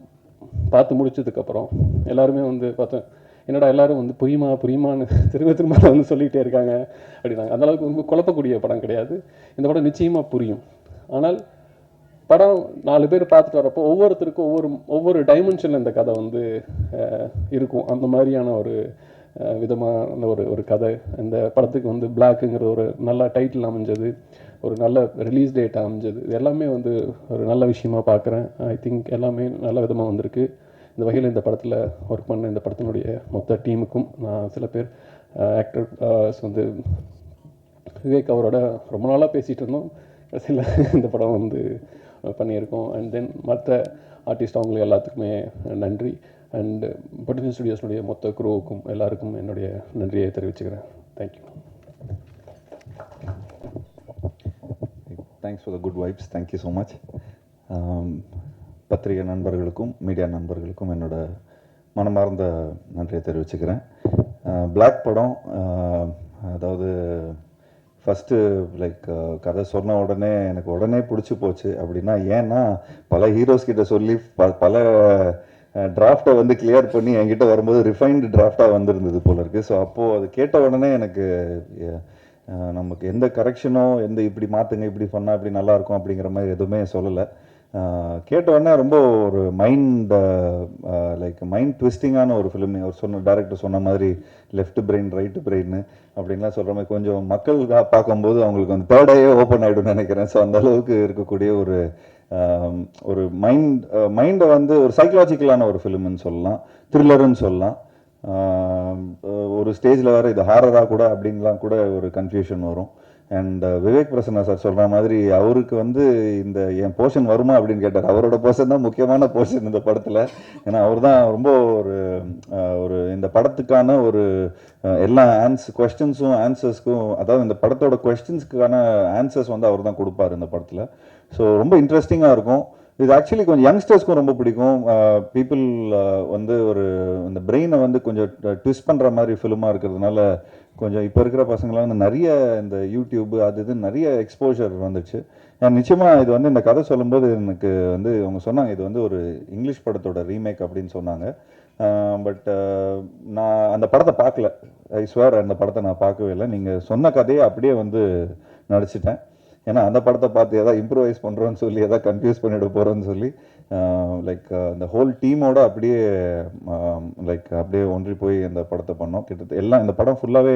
[SPEAKER 5] பார்த்து முடிச்சதுக்கப்புறம் எல்லாருமே வந்து பார்த்தேன், என்னடா எல்லாரும் வந்து புரியுமான்னு திரும்ப வந்து சொல்லிகிட்டே இருக்காங்க அப்படின்னாங்க. அந்தளவுக்கு ரொம்ப குழப்பக்கூடிய படம் கிடையாது. இந்த படம் நிச்சயமாக புரியும். ஆனால் படம் 4 பேர் பார்த்துட்டு வரப்போ ஒவ்வொருத்தருக்கும் ஒவ்வொரு டைமென்ஷனில் இந்த கதை வந்து இருக்கும். அந்த மாதிரியான ஒரு விதமான ஒரு கதை. இந்த படத்துக்கு வந்து பிளாக்குங்கிற ஒரு நல்ல டைட்டில் அமைஞ்சது, ஒரு நல்ல ரிலீஸ் டேட் அமைஞ்சது, இது எல்லாமே வந்து ஒரு நல்ல விஷயமா பார்க்குறேன். ஐ திங்க் எல்லாமே நல்ல விதமாக வந்திருக்கு. இந்த வகையில் இந்த படத்தில் ஒர்க் பண்ண இந்த படத்தினுடைய மொத்த டீமுக்கும் நான் சில பேர் ஆக்டர்ஸ் வந்து விவேக் அவரோட ரொம்ப நாளாக பேசிகிட்டு இருந்தோம், கடைசியில் இந்த படம் வந்து பண்ணியிருக்கோம். அண்ட் தென் மற்ற ஆர்டிஸ்ட் அவங்களுக்கு எல்லாத்துக்குமே நன்றி. அண்டு பொட்டன்ஷியல் ஸ்டுடியோஸ்னுடைய மொத்த குரூவுக்கும் எல்லாருக்கும் என்னுடைய நன்றியை தெரிவிச்சுக்கிறேன். Thank you.
[SPEAKER 6] Thanks for the good vibes. Thank you so much. பத்திரிகை நண்பர்களுக்கும் மீடியா நண்பர்களுக்கும் என்னோட மனமார்ந்த நன்றியை தெரிவிச்சுக்கிறேன். பிளாக் படம் அதாவது ஃபஸ்ட்டு லைக் கதை சொன்ன உடனே எனக்கு உடனே பிடிச்சி போச்சு. அப்படின்னா ஏன்னா பல ஹீரோஸ் கிட்ட சொல்லி பல டிராஃப்டை வந்து கிளியர் பண்ணி என்கிட்ட வரும்போது ரிஃபைன்டு டிராஃப்டாக வந்திருந்தது போல இருக்குது. ஸோ அப்போது அது கேட்ட உடனே எனக்கு நமக்கு எந்த கரெக்ஷனோ இப்படி மாற்றுங்க, இப்படி பண்ணால் இப்படி நல்லாயிருக்கும் அப்படிங்கிற மாதிரி எதுவுமே சொல்லலை. கேட்ட உடனே ரொம்ப ஒரு மைண்ட் ட்விஸ்டிங்கான ஒரு ஃபிலிம். அவர் டைரக்டர் சொன்ன மாதிரி லெஃப்ட் பிரெயின் ரைட்டு பிரெயின் அப்படின்லாம் சொல்கிற மாதிரி கொஞ்சம் மக்கள் பார்க்கும்போது அவங்களுக்கு வந்து தேர்டையே ஓப்பன் ஆகிடும்னு நினைக்கிறேன். ஸோ அந்த அளவுக்கு இருக்கக்கூடிய ஒரு மைண்டை வந்து ஒரு சைக்கலாஜிக்கலான ஒரு ஃபிலிம்னு சொல்லலாம், த்ரில்லருன்னு சொல்லலாம். ஒரு ஸ்டேஜில் வேறு இது ஹாரராக கூட அப்படின்லாம் கூட ஒரு கன்ஃபியூஷன் வரும். அண்ட் விவேக் பிரசன்னா சார் சொல்கிற மாதிரி அவருக்கு வந்து என் போர்ஷன் வருமா அப்படின்னு கேட்டார். அவரோட போர்ஷன் தான் முக்கியமான போர்ஷன் இந்த படத்தில். ஏன்னா அவர் தான் ரொம்ப ஒரு இந்த படத்துக்கான ஒரு எல்லா கொஸ்டின்ஸும் ஆன்சர்ஸ்க்கும், அதாவது இந்த படத்தோட கொஸ்டின்ஸ்க்கான ஆன்சர்ஸ் வந்து அவர் தான் கொடுப்பார் இந்த படத்தில். ஸோ ரொம்ப இன்ட்ரெஸ்டிங்காக இருக்கும். இது ஆக்சுவலி கொஞ்சம் யங்ஸ்டர்ஸ்க்கும் ரொம்ப பிடிக்கும். பீப்புள் வந்து இந்த பிரெயினை வந்து கொஞ்சம் ட்விஸ்ட் பண்ணுற மாதிரி ஃபிலிமாக இருக்கிறதுனால கொஞ்சம் இப்போ இருக்கிற பசங்களாம் வந்து நிறைய இந்த யூடியூப் இது நிறைய எக்ஸ்போஜர் வந்துச்சு. நிச்சயமாக இது வந்து இந்த கதை சொல்லும்போது எனக்கு வந்து அவங்க சொன்னாங்க இது வந்து ஒரு இங்கிலீஷ் படத்தோட ரீமேக் அப்படின்னு சொன்னாங்க. பட் நான் அந்த படத்தை பார்க்கல. ஐ ஸ்வேர் அந்த படத்தை நான் பார்க்கவே இல்லை. நீங்கள் சொன்ன கதையை அப்படியே வந்து நடிச்சிட்டேன். ஏன்னா அந்த படத்தை பார்த்து எதாவது இம்ப்ரூவைஸ் பண்ணுறோன்னு சொல்லி எதாவது கன்ஃபியூஸ் பண்ணிவிட போகிறோன்னு சொல்லி இந்த ஹோல் டீமோட அப்படியே அப்படியே ஒன்றி போய் அந்த படத்தை பண்ணோம். கிட்டத்தட்ட எல்லாம் இந்த படம் ஃபுல்லாகவே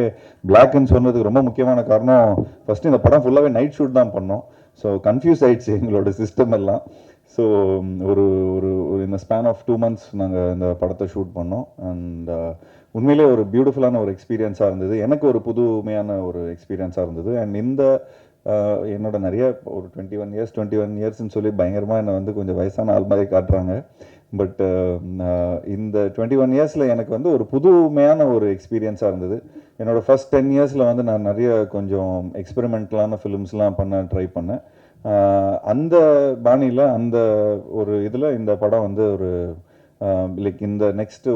[SPEAKER 6] பிளாக்னு சொன்னதுக்கு ரொம்ப முக்கியமான காரணம், ஃபஸ்ட்டு இந்த படம் ஃபுல்லாகவே நைட் ஷூட் தான் பண்ணோம். ஸோ கன்ஃபியூஸ் ஆகிடுச்சு எங்களோட சிஸ்டம் எல்லாம். ஸோ ஒரு இந்த ஸ்பேன் ஆஃப் 2 months நாங்கள் இந்த படத்தை ஷூட் பண்ணோம். அண்ட் உண்மையிலே ஒரு பியூட்டிஃபுல்லான ஒரு எக்ஸ்பீரியன்ஸாக இருந்தது. எனக்கு ஒரு புதுமையான ஒரு எக்ஸ்பீரியன்ஸாக இருந்தது. அண்ட் என்னோட நிறைய ஒரு 21 இயர்ஸ்ன்னு சொல்லி பயங்கரமாக என்னை வந்து கொஞ்சம் வயசான ஆள் மாதிரி காட்டுறாங்க. பட் இந்த 21 இயர்ஸில் எனக்கு வந்து ஒரு புதுமையான ஒரு எக்ஸ்பீரியன்ஸாக இருந்தது. என்னோடய ஃபர்ஸ்ட் 10 இயர்ஸில் வந்து நான் நிறைய கொஞ்சம் எக்ஸ்பெரிமெண்டலான ஃபிலிம்ஸ்லாம் ட்ரை பண்ணேன். அந்த பாணியில் அந்த ஒரு இதில் இந்த படம் வந்து ஒரு இந்த நெக்ஸ்ட்டு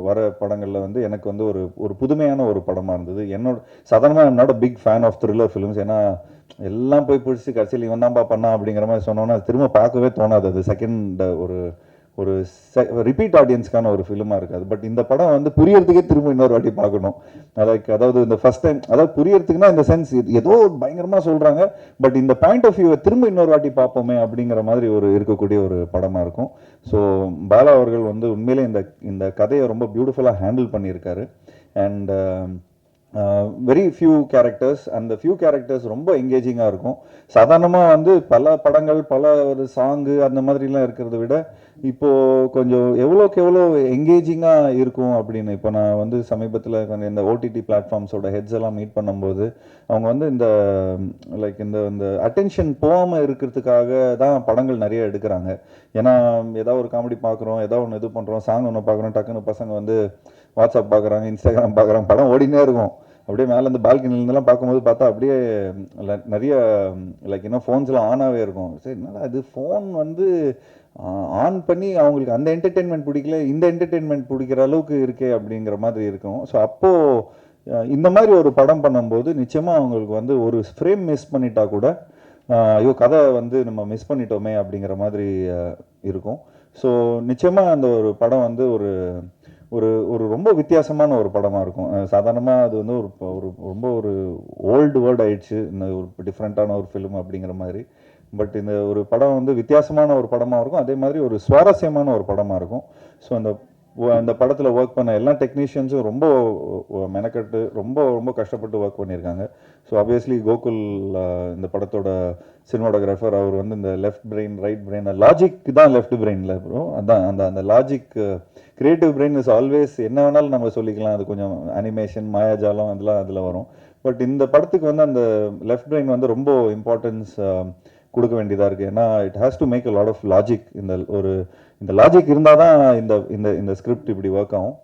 [SPEAKER 6] வர படங்களில் வந்து எனக்கு வந்து ஒரு புதுமையான ஒரு படமாக இருந்தது. சாதாரணமாக என்னோட big fan of thriller films. ஏன்னா எல்லாம் போய் பிடிச்சி கடைசியில் இவன் தான்ப்பா பண்ணா அப்படிங்கிற மாதிரி சொன்னோன்னா அது திரும்ப பார்க்கவே தோணாது. அது செகண்ட் ஒரு ரிப்பீட் ஆடியன்ஸ்க்கான ஒரு ஃபிலிமாக இருக்காது. பட் இந்த படம் வந்து புரியறதுக்கே திரும்ப இன்னொரு வாட்டி பார்க்கணும். அதாவது இந்த ஃபர்ஸ்ட் டைம் அதாவது புரியறதுக்குன்னா இந்த சென்ஸ் ஏதோ பயங்கரமாக சொல்கிறாங்க, பட் இந்த பாயிண்ட் ஆஃப் வியூவை திரும்ப இன்னொரு வாட்டி பார்ப்போமே அப்படிங்கிற மாதிரி இருக்கக்கூடிய ஒரு படமாக இருக்கும். ஸோ பாலா அவர்கள் வந்து உண்மையிலே இந்த கதையை ரொம்ப பியூட்டிஃபுல்லாக ஹேண்டில் பண்ணியிருக்காரு. அண்ட் வெரி ஃபியூ கேரக்டர்ஸ், அந்த ஃபியூ கேரக்டர்ஸ் ரொம்ப எங்கேஜிங்காக இருக்கும். சாதாரணமாக வந்து பல படங்கள் பல ஒரு சாங்கு அந்த மாதிரிலாம் இருக்கிறத விட இப்போது கொஞ்சம் எவ்வளோக்கு எவ்வளோ எங்கேஜிங்காக இருக்கும் அப்படின்னு. இப்போ நான் வந்து சமீபத்தில் இந்த ஓடிடி பிளாட்ஃபார்ம்ஸோட ஹெட்ஸ் எல்லாம் மீட் பண்ணும்போது அவங்க வந்து இந்த லைக் இந்த இந்த அட்டென்ஷன் போகாமல் இருக்கிறதுக்காக தான் படங்கள் நிறைய எடுக்கிறாங்க. ஏன்னா ஏதாவது ஒரு காமெடி பார்க்குறோம், ஏதாவது ஒன்று இது பண்ணுறோம், சாங் ஒன்று பார்க்குறோம், டக்குன்னு பசங்க வந்து வாட்ஸ்அப் பார்க்குறாங்க, இன்ஸ்டாகிராம் பார்க்குறாங்க, படம் ஓடினே இருக்கும். அப்படியே மேலே இந்த பால்கனிலேருந்துலாம் பார்க்கும்போது பார்த்தா அப்படியே நிறைய லைக் இன்னும் ஃபோன்ஸ்லாம் ஆனாகவே இருக்கும். சரி, என்னடா இது ஃபோன் வந்து ஆன் பண்ணி அவங்களுக்கு அந்த என்டர்டெயின்மெண்ட் பிடிக்கல, இந்த என்டர்டெயின்மெண்ட் பிடிக்கிற அளவுக்கு இருக்கே அப்படிங்கிற மாதிரி இருக்கும். ஸோ அப்போது இந்த மாதிரி ஒரு படம் பண்ணும்போது நிச்சயமாக அவங்களுக்கு வந்து ஒரு ஃப்ரேம் மிஸ் பண்ணிட்டா கூட ஐயோ கதை வந்து நம்ம மிஸ் பண்ணிட்டோமே அப்படிங்கிற மாதிரி இருக்கும். ஸோ நிச்சயமாக அந்த ஒரு படம் வந்து ஒரு ஒரு ஒரு ரொம்ப வித்தியாசமான ஒரு படமாக இருக்கும். சாதாரணமாக அது வந்து ஒரு ஒரு ரொம்ப ஒரு ஓல்டு வேர்ட் ஆயிடுச்சு, இந்த ஒரு டிஃப்ரெண்ட்டான ஒரு ஃபிலிம் அப்படிங்கிற மாதிரி. பட் இந்த ஒரு படம் வந்து வித்தியாசமான ஒரு படமாக இருக்கும், அதே மாதிரி ஒரு சுவாரஸ்யமான ஒரு படமாக இருக்கும். ஸோ அந்த படத்தில் ஒர்க் பண்ண எல்லா டெக்னீஷியன்ஸும் ரொம்ப மெனக்கட்டு ரொம்ப ரொம்ப கஷ்டப்பட்டு ஒர்க் பண்ணியிருக்காங்க. ஸோ ஆப்வியஸ்லி கோகுல் இந்த படத்தோட சினிமாட்டோகிராஃபர், அவர் வந்து இந்த left brain right brain logic தான் லெஃப்ட் பிரெயினில் வரும். அதான் அந்த logic creative brain is always என்ன வேணாலும் நம்ம சொல்லிக்கலாம், அது கொஞ்சம் அனிமேஷன் மாயாஜாலம் அதெல்லாம் அதில் வரும். பட் இந்த படத்துக்கு வந்து அந்த லெஃப்ட் பிரெயின் வந்து ரொம்ப இம்பார்ட்டன்ஸ் கொடுக்க வேண்டியதாக இருக்குது. ஏன்னா it has to make a lot of logic. இந்த லாஜிக் இருந்தால் தான் இந்த இந்த இந்த ஸ்கிரிப்ட் இப்படி ஒர்க் ஆகும்.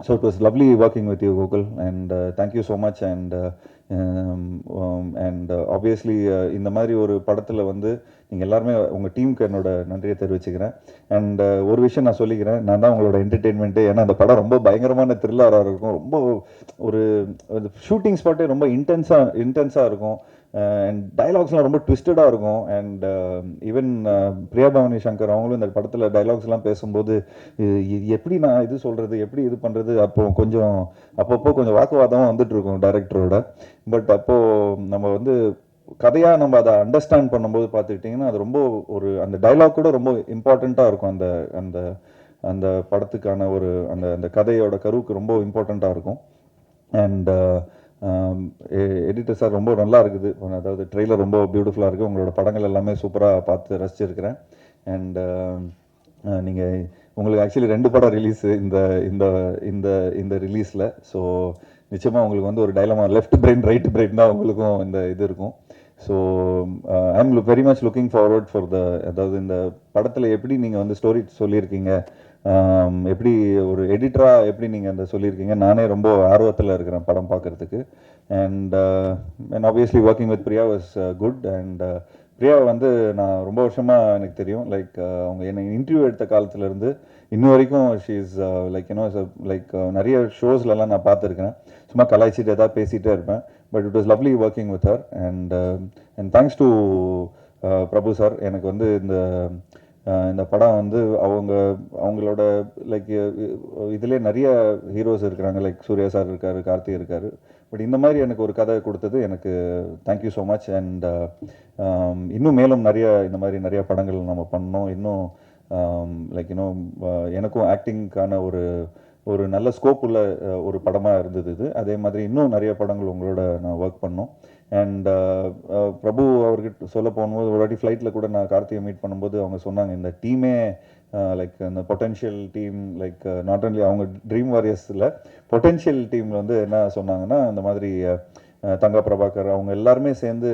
[SPEAKER 6] So it was lovely working with you Gokul, and thank you so much. And obviously இந்த மாதிரி ஒரு படத்தில் வந்து நீங்கள் எல்லாருமே உங்கள் டீமுக்கு என்னோட நன்றியை தெரிவிச்சுக்கிறேன். அண்ட் ஒரு விஷயம் நான் சொல்லிக்கிறேன், நான் தான் உங்களோட என்டர்டெயின்மெண்ட்டு. ஏன்னா அந்த படம் ரொம்ப பயங்கரமான த்ரில்லராக இருக்கும், ரொம்ப ஒரு ஷூட்டிங் ஸ்பாட்டே ரொம்ப இன்டென்ஸாக இருக்கும். அண்ட் டைலாக்ஸ்லாம் ரொம்ப ட்விஸ்டடாக இருக்கும். அண்ட் ஈவன் பிரியா பவானி சங்கர் அவங்களும் இந்த படத்தில் டைலாக்ஸ்லாம் பேசும்போது எப்படி நான் இது சொல்கிறது, எப்படி இது பண்ணுறது, அப்பப்போ கொஞ்சம் வாக்குவாதம் வந்துட்டு இருக்கும் டைரக்டரோட. பட் அப்போது நம்ம வந்து கதையாக நம்ம அதை அண்டர்ஸ்டாண்ட் பண்ணும்போது பார்த்துக்கிட்டிங்கன்னா அது ரொம்ப ஒரு அந்த டைலாக் கூட ரொம்ப இம்பார்ட்டண்ட்டாக இருக்கும். அந்த அந்த அந்த படத்துக்கான ஒரு அந்த கதையோட கருவுக்கு ரொம்ப இம்பார்ட்டண்ட்டாக இருக்கும். அண்ட் எடிட்டர் சார் ரொம்ப நல்லா இருக்குது, அதாவது ட்ரெய்லர் ரொம்ப பியூட்டிஃபுல்லாக இருக்குது. உங்களோட படங்கள் எல்லாமே சூப்பராக பார்த்து ரசிச்சிருக்கிறேன். அண்ட் நீங்கள் உங்களுக்கு ஆக்சுவலி 2 படம் ரிலீஸு இந்த இந்த இந்த இந்த ரிலீஸில். ஸோ நிச்சயமாக உங்களுக்கு வந்து ஒரு dilemma left brain right brain தான் உங்களுக்கும் இந்த இது இருக்கும். So I am very much looking forward for அதாவது இந்த படத்தில் எப்படி நீங்கள் வந்து ஸ்டோரி சொல்லியிருக்கீங்க, எப்படி ஒரு எடிட்டராக எப்படி நீங்கள் அந்த சொல்லியிருக்கீங்க, நானே ரொம்ப ஆர்வத்தில் இருக்கிறேன் படம் பார்க்குறதுக்கு. And obviously working with Priya was good. And பிரியாவை வந்து நான் ரொம்ப வருஷமாக எனக்கு தெரியும். லைக் அவங்க என்னை இன்டர்வியூ எடுத்த காலத்துலேருந்து இன்னும் வரைக்கும் ஷீ இஸ் லைக் லைக் நிறைய ஷோஸ்லலாம் நான் பார்த்துருக்கேன். சும்மா கலாய்ச்சிட்டு ஏதாவது பேசிகிட்டே இருப்பேன். But it was lovely working with her. And thanks to Prabhu sir. எனக்கு வந்து இந்த படம் வந்து அவங்களோட லைக் இதிலே நிறைய ஹீரோஸ் இருக்கிறாங்க, லைக் சூர்யா சார் இருக்கார், கார்த்திக் இருக்கார். பட் இந்த மாதிரி எனக்கு ஒரு கதை கொடுத்தது எனக்கு தேங்க்யூ ஸோ மச். அண்ட் இன்னும் மேலும் இந்த மாதிரி நிறைய படங்கள் நம்ம பண்ணோம். இன்னும் லைக் இன்னும் எனக்கும் ஆக்டிங்க்கான ஒரு நல்ல ஸ்கோப் உள்ள ஒரு படமாக இருந்தது இது. அதே மாதிரி இன்னும் நிறைய படங்கள் உங்களோட நான் ஒர்க் பண்ணோம். அண்ட் பிரபு அவர்கிட்ட சொல்ல போகும்போது ஒரு வாட்டி ஃப்ளைட்டில் கூட நான் கார்த்திகை மீட் பண்ணும்போது அவங்க சொன்னாங்க, இந்த டீமே லைக் இந்த potential team like not only அவங்க ட்ரீம் வாரியர்ஸில் பொட்டென்ஷியல் டீமில் வந்து என்ன சொன்னாங்கன்னா, இந்த மாதிரி தங்கா பிரபாகர் அவங்க எல்லாருமே சேர்ந்து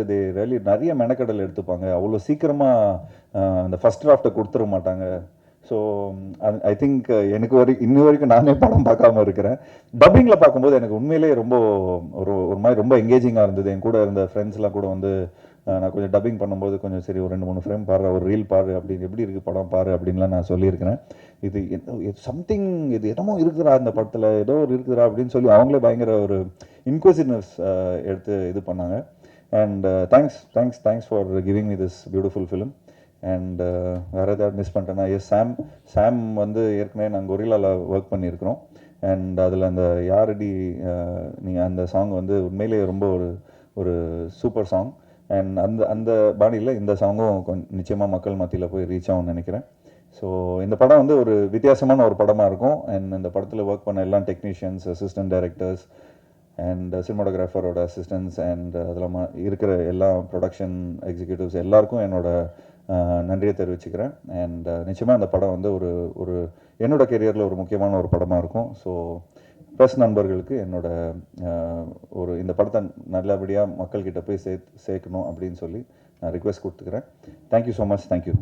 [SPEAKER 6] நிறைய மெனக்கடல் எடுத்துப்பாங்க, அவ்வளோ சீக்கிரமாக அந்த ஃபஸ்ட் டிராஃப்டை கொடுத்துட மாட்டாங்க. ஸோ ஐ திங்க் எனக்கு இன்ன வரைக்கும் நானே படம் பார்க்காம இருக்கிறேன். டப்பிங்கில் பார்க்கும்போது எனக்கு உண்மையிலேயே ரொம்ப ஒரு மாதிரி ரொம்ப எங்கேஜிங்காக இருந்தது. என் கூட இருந்த ஃப்ரெண்ட்ஸ்லாம் கூட வந்து நான் கொஞ்சம் டப்பிங் பண்ணும்போது கொஞ்சம் சரி ஒரு 2-3 ஃப்ரேம் பாரு, ஒரு ரீல் பாரு, அப்படின்னு எப்படி இருக்குது படம் பாரு அப்படின்லாம் நான் சொல்லியிருக்கிறேன். இது சம்திங் இது என்னமோ இருக்குதுரா இந்த படத்தில், ஏதோ ஒரு இருக்குதுரா அப்படின்னு சொல்லி அவங்களே பயங்கர ஒரு இன்க்வசிவ்னஸ் எடுத்து இது பண்ணாங்க. And thanks for giving me this beautiful film. And வேறு ஏதாவது மிஸ் பண்ணிட்டேன்னா, சாம் வந்து ஏற்கனவே நாங்கள் கொரில்லாவில் ஒர்க் பண்ணியிருக்கிறோம். அண்ட் அதில் அந்த யாரடி நீங்கள் அந்த சாங் வந்து உண்மையிலேயே ரொம்ப ஒரு சூப்பர் சாங். அண்ட் அந்த பாணியில் இந்த சாங்கும் நிச்சயமாக மக்கள் மத்தியில் போய் ரீச் ஆகும்னு நினைக்கிறேன். ஸோ இந்த படம் வந்து ஒரு வித்தியாசமான ஒரு படமாக இருக்கும். அண்ட் இந்த படத்தில் ஒர்க் பண்ண எல்லா டெக்னீஷியன்ஸ், அசிஸ்டன்ட் டைரக்டர்ஸ் அண்ட் சினிமாட்டோகிராஃபரோட அசிஸ்டன்ஸ் அண்ட் அதில் இருக்கிற எல்லா ப்ரொடக்ஷன் எக்ஸிக்யூட்டிவ்ஸ் எல்லாருக்கும் என்னோட நன்றியை தெரிவிச்சுக்கிறேன். அண்ட் நிச்சயமாக அந்த படம் வந்து ஒரு ஒரு என்னோட கெரியரில் ஒரு முக்கியமான ஒரு படமாக இருக்கும். ஸோ ப்ரெஸ் நண்பர்களுக்கு என்னோட ஒரு இந்த படத்தை நல்லபடியாக மக்கள்கிட்ட போய் சேர்க்கணும் அப்படின்னு சொல்லி நான் ரிக்வெஸ்ட் கொடுத்துக்கிறேன். Thank you so much. தேங்க்யூ.